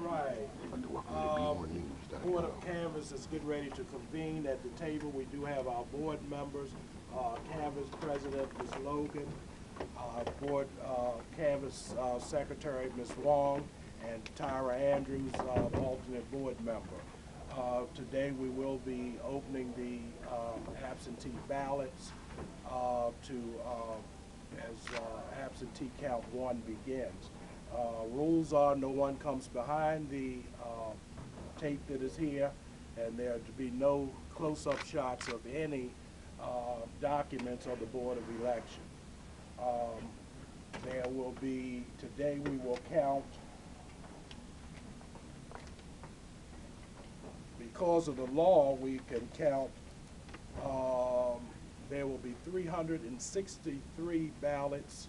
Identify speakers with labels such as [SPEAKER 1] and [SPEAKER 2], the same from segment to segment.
[SPEAKER 1] right. Board of Canvas is getting ready to convene at the table. We do have our board members, Canvas President, Ms. Logan, Board Canvas Secretary, Ms. Wong, and Tyra Andrews, alternate board member. Today we will be opening the absentee ballots as absentee count 1 begins. Rules are no one comes behind the tape that is here, and there are to be no close-up shots of any documents of the Board of Election. There will be, today we will count, because of the law, we can count, there will be 363 ballots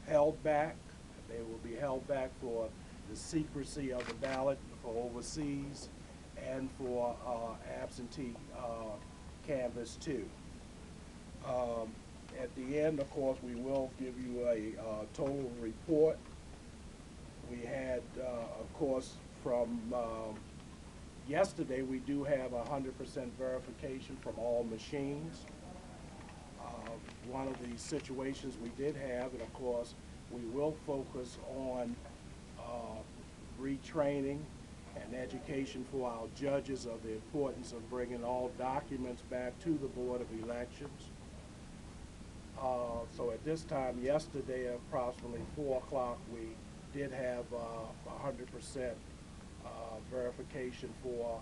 [SPEAKER 1] held back. They will be held back for the secrecy of the ballot for overseas and for absentee canvas 2. At the end, of course, we will give you a total report. We had, of course, from yesterday, we do have 100% verification from all machines. One of the situations we did have, and of course, we will focus on retraining and education for our judges of the importance of bringing all documents back to the Board of Elections. So at this time, yesterday, approximately 4 o'clock, we did have 100% verification for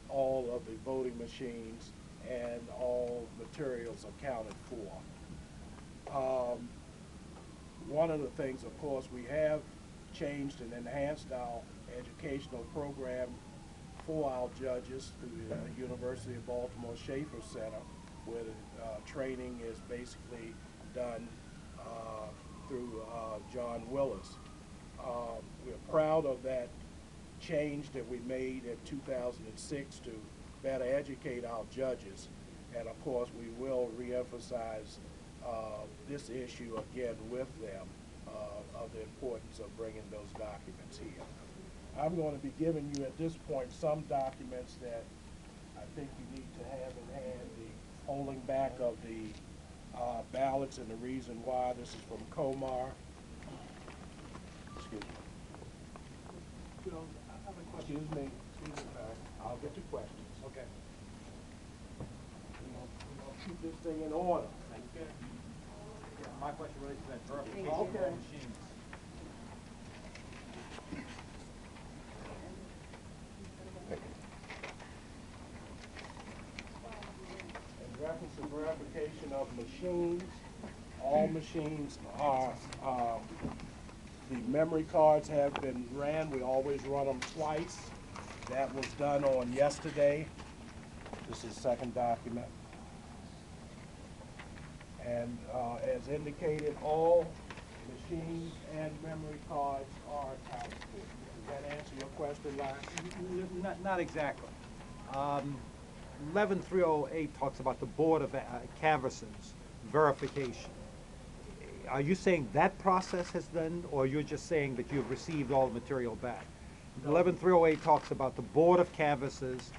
[SPEAKER 1] all of the voting machines and all materials accounted for. One of the things, of course, we have changed and enhanced our educational program for our judges through the University of Baltimore Schaefer Center, where the training is basically done through John Willis. We're proud of that change that we made in 2006 to better educate our judges, and of course we will reemphasize this issue again with them of the importance of bringing those documents here. I'm going to be giving you at this point some documents that I think you need to have in hand, the holding back of the ballots and the reason why. This is from Comar. Excuse me. Excuse me. I'll get to questions.
[SPEAKER 2] Okay.
[SPEAKER 1] We're going to keep this thing in order.
[SPEAKER 2] Okay. Yeah, my question relates to that verification
[SPEAKER 1] Okay.
[SPEAKER 2] of all machines.
[SPEAKER 1] In reference to verification of machines, all machines are, the memory cards have been ran. We always run them twice. That was done on yesterday. This is the second document. And as indicated, all machines and memory cards are accounted for. Does that answer your question, Larry?
[SPEAKER 2] Not exactly. 11308 talks about the Board of Canvassers verification. Are you saying that process has done, or you're just saying that you've received all the material back? 11308 talks about the Board of Canvassers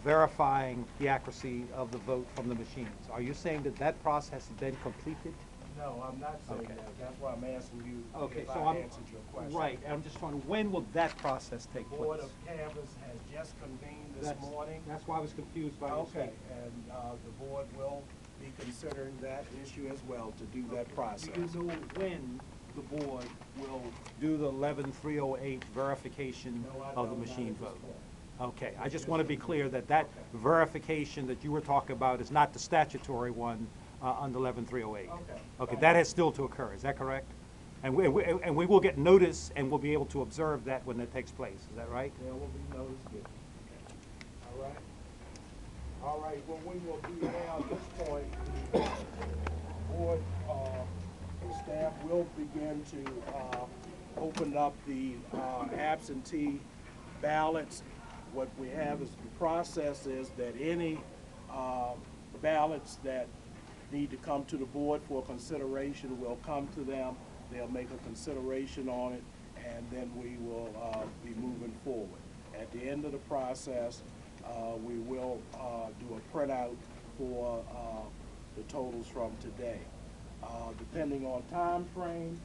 [SPEAKER 2] verifying the accuracy of the vote from the machines. Are you saying that that process has been completed?
[SPEAKER 1] No, I'm not saying
[SPEAKER 2] Okay.
[SPEAKER 1] that. That's why I'm asking you
[SPEAKER 2] Okay,
[SPEAKER 1] if
[SPEAKER 2] so
[SPEAKER 1] I answered your question.
[SPEAKER 2] right. I'm just wondering, when will that process take place?
[SPEAKER 1] Board of Canvas has just convened this morning.
[SPEAKER 2] That's why I was confused by your
[SPEAKER 1] Okay,
[SPEAKER 2] statement.
[SPEAKER 1] and the board will be considering that issue as well to do that process.
[SPEAKER 2] Do you know when the board will do the 11308 verification
[SPEAKER 1] No, I
[SPEAKER 2] of the
[SPEAKER 1] don't, not
[SPEAKER 2] machine
[SPEAKER 1] at this
[SPEAKER 2] vote?
[SPEAKER 1] point.
[SPEAKER 2] Okay, I just want to be clear that that verification that you were talking about is not the statutory one under 11308.
[SPEAKER 1] Okay.
[SPEAKER 2] Okay, that has still to occur, is that correct? And we will get notice and we'll be able to observe that when that takes place, is that right?
[SPEAKER 1] There will be notice given. All right? All right, what we will do now at this point, the board staff will begin to open up the absentee ballots. What we have is the process is that any ballots that need to come to the board for consideration will come to them. They'll make a consideration on it, and then we will be moving forward. At the end of the process, we will do a printout for the totals from today. Depending on time frame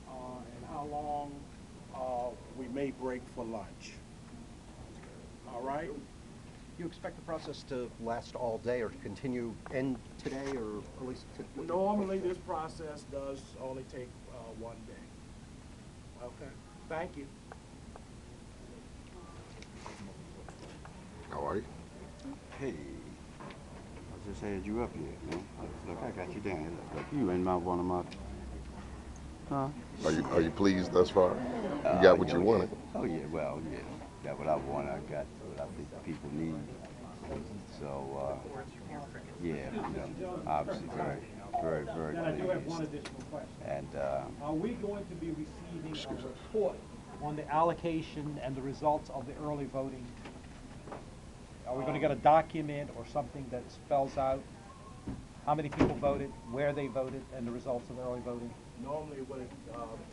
[SPEAKER 1] and how long, we may break for lunch. All right?
[SPEAKER 3] You expect the process to last all day or to continue end today or at least?
[SPEAKER 1] Normally, this process does only take 1 day. Okay, thank you.
[SPEAKER 4] How are you?
[SPEAKER 5] Hey, I just had you up here, man. Look, I got you down here. Look, you in my one of my. Huh?
[SPEAKER 4] Are you pleased thus far? You got what you wanted.
[SPEAKER 5] Oh yeah, well yeah, got what I want. I got what I think the people need. So yeah, you know, obviously very
[SPEAKER 2] Then I do have one
[SPEAKER 5] pleased.
[SPEAKER 2] additional question.
[SPEAKER 5] And
[SPEAKER 2] Are we going to be receiving a report on the allocation and the results of the early voting? Are we going to get a document or something that spells out how many people voted, where they voted, and the results of the early voting?
[SPEAKER 1] Normally, when it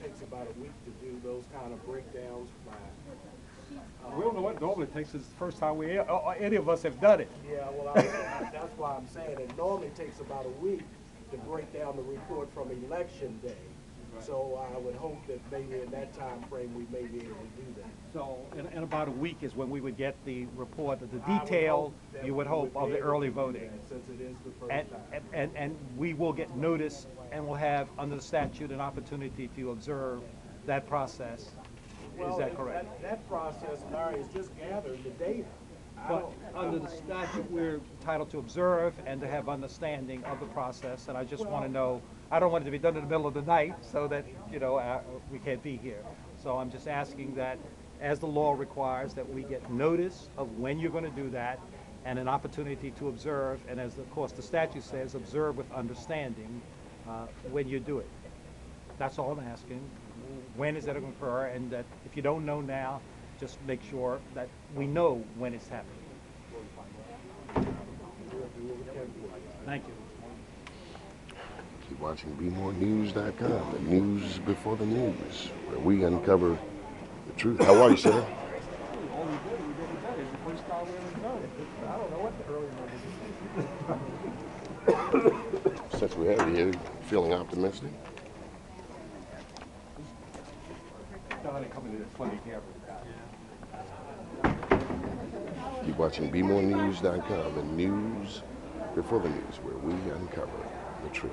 [SPEAKER 1] takes about a week to do those kind of breakdowns by
[SPEAKER 2] We don't know what normally takes. It's the first time any of us have done it.
[SPEAKER 1] yeah, well, that's why I'm saying it normally takes about a week to break down the report from election day. So I would hope that maybe in that time frame we may be able to do that.
[SPEAKER 2] So in about a week is when we would get the report, the
[SPEAKER 1] I would
[SPEAKER 2] detail,
[SPEAKER 1] hope that
[SPEAKER 2] you would
[SPEAKER 1] we
[SPEAKER 2] hope,
[SPEAKER 1] be
[SPEAKER 2] of the
[SPEAKER 1] able
[SPEAKER 2] early
[SPEAKER 1] to do
[SPEAKER 2] voting.
[SPEAKER 1] that, since it is the first
[SPEAKER 2] And,
[SPEAKER 1] time.
[SPEAKER 2] and we will get notice and we'll have, under the statute, an opportunity to observe that process. Is
[SPEAKER 1] Well,
[SPEAKER 2] that correct?
[SPEAKER 1] That process, Larry, is just gathering the data.
[SPEAKER 2] But under the statute, we're entitled to observe and to have understanding of the process, and I just want to know, I don't want it to be done in the middle of the night so that, you know, we can't be here. So I'm just asking that, as the law requires, that we get notice of when you're going to do that and an opportunity to observe, and as, of course, the statute says, observe with understanding when you do it. That's all I'm asking. When is that going to occur? And that if you don't know now, just make sure that we know when it's happening. Thank you.
[SPEAKER 4] Keep watching BeMoreNews.com, the news before the news, where we uncover the truth. How are you, sir?
[SPEAKER 2] All we did is the first time we ever done it. I don't know what the early numbers.
[SPEAKER 4] Since we have you here, feeling optimistic?
[SPEAKER 2] Johnny coming to this funny camera.
[SPEAKER 4] Keep watching BeMoreNews.com, the news before the news, where we uncover the truth.